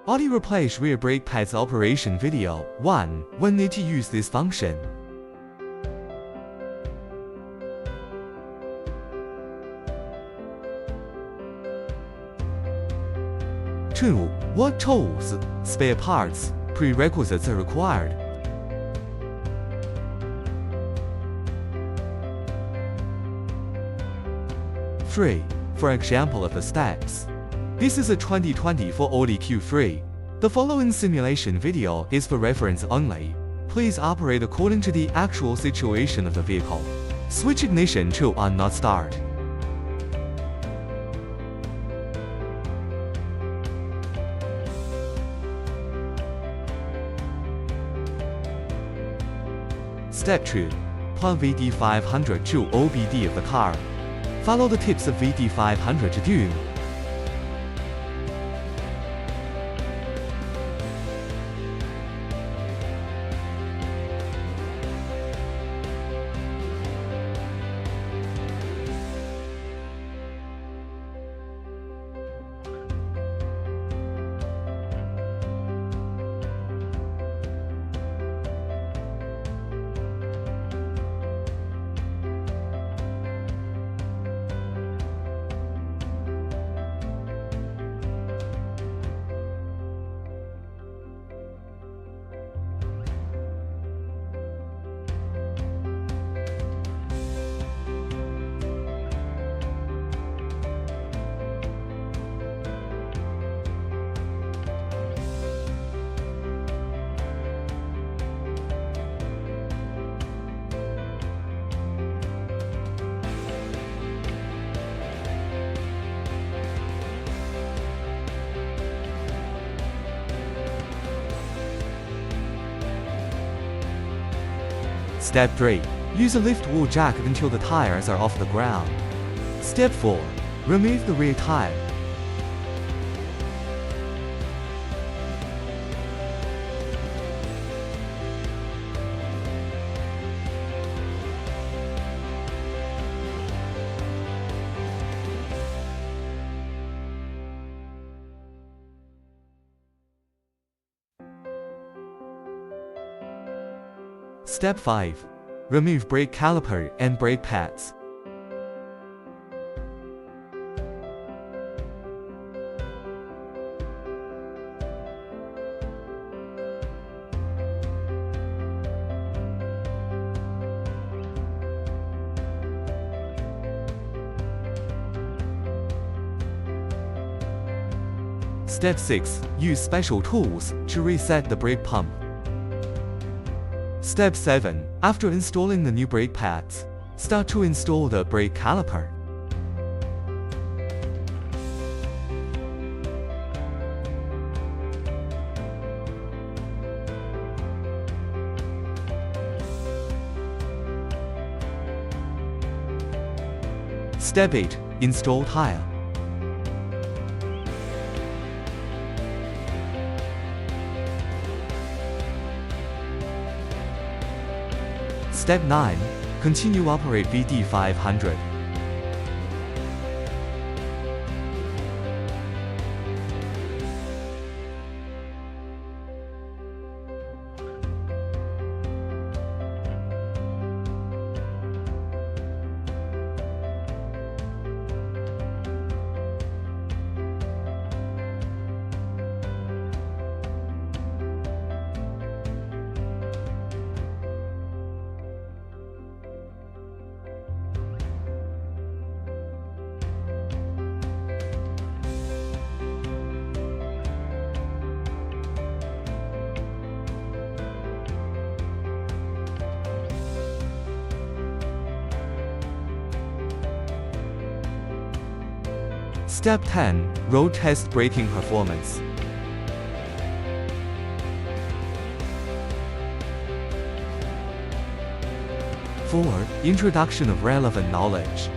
Audio replace rear brake pads operation video. 1. When need to use this function? 2. What tools, spare parts, prerequisites are required? 3. For example of the steps. This is a 2024 Audi Q3. The following simulation video is for reference only. Please operate according to the actual situation of the vehicle. Switch ignition to on not start. Step 2. Plug VD500 to OBD of the car. Follow the tips of VD500 to do. Step 3. Use a lift wall jack until the tires are off the ground. Step 4. Remove the rear tire. Step 5. Remove brake caliper and brake pads. Step 6. Use special tools to reset the brake pump. Step 7. After installing the new brake pads, start to install the brake caliper. Step 8. Install tire. Step 9. Continue operate VD500. Step 10. Road test braking performance. 4. Introduction of relevant knowledge.